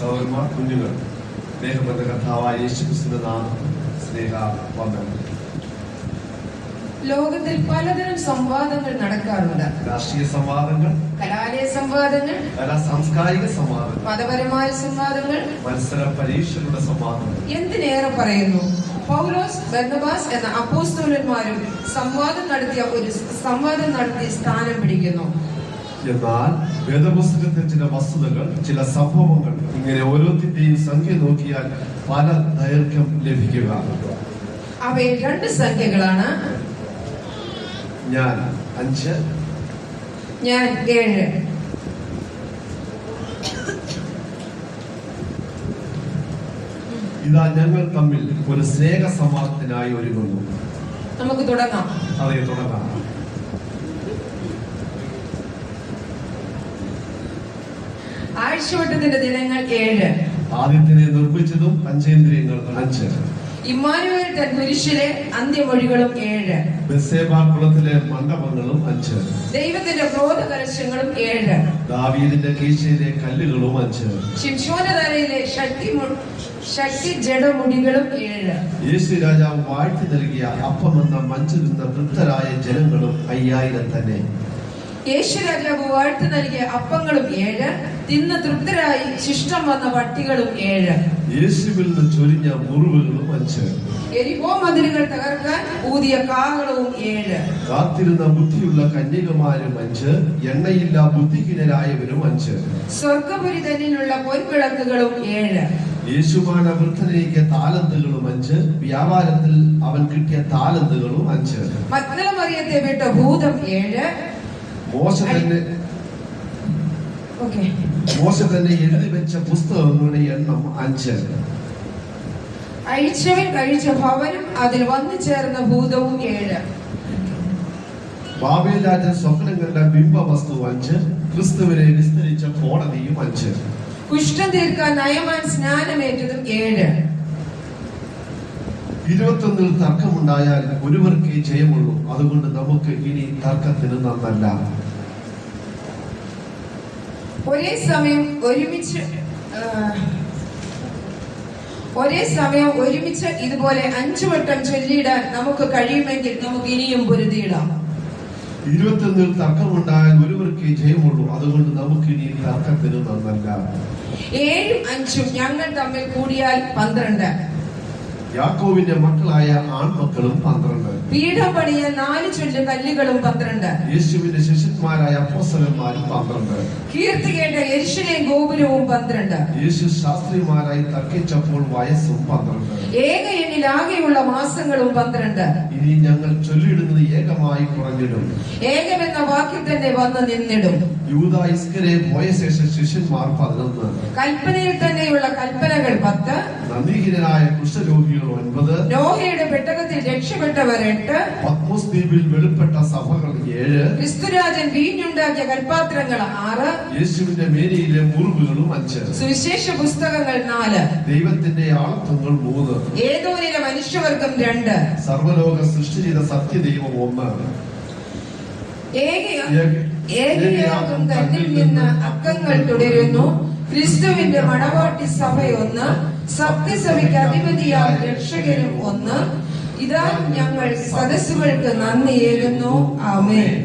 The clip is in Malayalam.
സഹോദരന്മാർ, കുഞ്ഞുങ്ങൾ, സ്നേഹബന്ധ കർത്താവായ യേശുക്രിസ്തുവിന്റെ നാമത്തിൽ സ്നേഹ വന്ദനം. ലോകത്തിൽ പലതരം സംവാദങ്ങൾ നടക്കാറുണ്ട്. രാഷ്ട്രീയ സംവാദങ്ങൾ, കലാലയ സംവാദങ്ങൾ, സാംസ്കാരിക സംവാദങ്ങൾ, മതപരമായ സംവാദങ്ങൾ, മത്സര പരീക്ഷകളുടെ സംവാദങ്ങൾ. എന്തിനേറെ പറയുന്നു, പൗലോസ്, ബർന്നബാസ് എന്ന അപ്പോസ്തലന്മാരും സംവാദം നടത്തി സ്ഥാനം പിടിക്കുന്നു. എന്നാൽ വേദപുസ്തകത്തിലെ ചില വസ്തുതകൾ, ചില സംഭവങ്ങൾ, ഇങ്ങനെ ഓരോത്തിന്റെയും സംഖ്യ നോക്കിയാൽ പല ദൈർഘ്യം ലഭിക്കുക. അവയിൽ 2 സംഖ്യകളാണ്. ഞാൻ 5, ഞാൻ 7. ഇതാ ഞങ്ങൾ തമ്മിൽ ഒരു സ്നേഹ സംവാദത്തിനായി ഒരുങ്ങുന്നു. നമുക്ക് തുടങ്ങാം. അതെ, തുടങ്ങാം. ആഴ്ചവട്ടത്തിന്റെ ദിനങ്ങൾ 7. ആദ്യത്തിനെ നിർമ്മിച്ചതും പഞ്ചേന്ദ്രിയങ്ങൾ 5. ഇമ്മാനുവേൽ തൻ കുരിശിലെ അന്ത്യമൊഴികളും 7. ബെത്സേബാ കുളത്തിലെ മണ്ഡപങ്ങളും 5. ദൈവത്തിന്റെ ക്രോധ കലശങ്ങളും 7. ദാവീദിന്റെ കീശയിലെ കല്ലുകളും 5. ശിംശോനതലയിലെ ശക്തി ജഡമുടികളും 7. യേശു രാജാവ് വാഴ്ത്തി നൽകിയ അപ്പമെന്ന മഞ്ചിരുന്ന വൃദ്ധരായ ജനങ്ങളും 5000 തന്നെ. യേശു രാജാവ് വാഴ്ത്തി നൽകിയ അപ്പങ്ങളും 7. തിന്ന് തൃപ്തരായി ശിഷ്ടം വന്ന പട്ടികളും 7. യേശുവിൽ നിന്ന് ചൊരിഞ്ഞ മുറിവുകളും 5. എരിഹോ മതിലുകൾ തകർക്കാൻ ഊതിയ കാഹളവും 7. കാത്തിരുന്ന ബുദ്ധിയുള്ള കന്യകമാരും 5. എണ്ണയില്ല ബുദ്ധിഹീനരായവരും 5. സ്വർഗപുരി തന്നിലുള്ള പൊൻവിളക്കുകളും 7. യേശുമാന വൃദ്ധനേക്ക് താലന്തുകളും 5. വ്യാപാരത്തിൽ അവൻ കിട്ടിയ താലന്തുകളും 5. മഗ്ദല മറിയത്തെ വിട്ട ഭൂതം 7. മോശ തന്നെ എഴുതി വെച്ച പുസ്തകങ്ങളുടെ എണ്ണം 5. അഴിച്ചവൻ കഴിച്ച ഭവനും അതിൽ വന്നു ചേർന്ന ഭൂതവും 7. ബാബേൽ രാജൻ സ്വപ്നം കണ്ട ബിംബ വസ്തു 5. ക്രിസ്തുവിനെ വിസ്തരിച്ച കോടതിയും 5. കുഷ്ഠം തീർക്കാൻ നയമാൻ സ്നാനമേറ്റതും 7. 21 തർക്കമുണ്ടായാൽ ഒരുവർക്കേ ജയമുള്ളൂ. അതുകൊണ്ട് നമുക്ക് ഇനി തർക്കത്തിന് നന്നല്ല. ഒരേ സമയം ഒരുമിച്ച് ഇതുപോലെ 5 വട്ടം ചൊല്ലിയിടാൻ നമുക്ക് കഴിയുമെങ്കിൽ നമുക്ക് ഇനിയും പൊരുതിയിടാം. 21 തർക്കമുണ്ടായാൽ ഒരുവർക്കേ ജയമുള്ളൂ. അതുകൊണ്ട് നമുക്ക് ഇനി തർക്കത്തിന് നന്നല്ല. 7ഉം 5ഉം ഞങ്ങൾ തമ്മിൽ കൂടിയാൽ 12. യാക്കോബിന്റെ മക്കളായ ആൺമക്കളും 12. പീഠം പണിയാൻ 4 ചൊല്ല് കല്ലുകളും 12. യേശുവിന്റെ ശിഷ്യന്മാരായ അപ്പോസ്തലന്മാരും 12. കീർത്തി കേട്ട യെരൂശലേം ഗോപുരവും 12. യേശു ശാസ്ത്രിമാരായി തർക്കിച്ചപ്പോൾ വയസ്സും 12. ഏക എണ്ണിൽ ആകെയുള്ള മാസങ്ങളും 12. ഇനി ഞങ്ങൾ ചൊല്ലിടുന്നത് ഏകമായി കുറഞ്ഞിടും. ഏകമെന്ന വാക്കിൽ തന്നെ വന്ന് നിന്നിടും. യൂദാ ഇസ്കരെ പോയ ശേഷം ശിഷ്യന്മാർ 11. കൽപ്പനയിൽ തന്നെയുള്ള കൽപ്പനകൾ 10. നന്ദിഹീനരായ കുഷ്ഠരോഗികൾ 9. നോഹയുടെ പെട്ടകത്തിൽ രക്ഷപ്പെട്ടവർ 8. പത്മോസ് ദ്വീപിൽ വെളിപ്പെട്ട സഭകൾ 7. ക്രിസ്തുരാജൻ വീഞ്ഞുണ്ടാക്കിയ കൽപാത്രങ്ങൾ 6. യേശുവിന്റെ മേനിയിലെ മുറിവുകളും 5. സുവിശേഷ പുസ്തകങ്ങൾ 4. ദൈവത്തിന്റെ ആളത്വങ്ങൾ 3. ഏതോനിലെ മനുഷ്യവർഗം 2. സർവലോക സൃഷ്ടി ചെയ്ത സത്യദൈവം 1. ഏകയാകും തന്നിൽ നിന്ന് അക്കങ്ങൾ തുടരുന്നു. ക്രിസ്തുവിന്റെ മണവാട്ടി സഭ 1. സത്യസഭയ്ക്ക് അധിപതിയായ രക്ഷകനും 1. ഇതാ ഞങ്ങൾ സദസ്സുകൾക്ക് നന്ദിയേകുന്നു. ആമേൻ.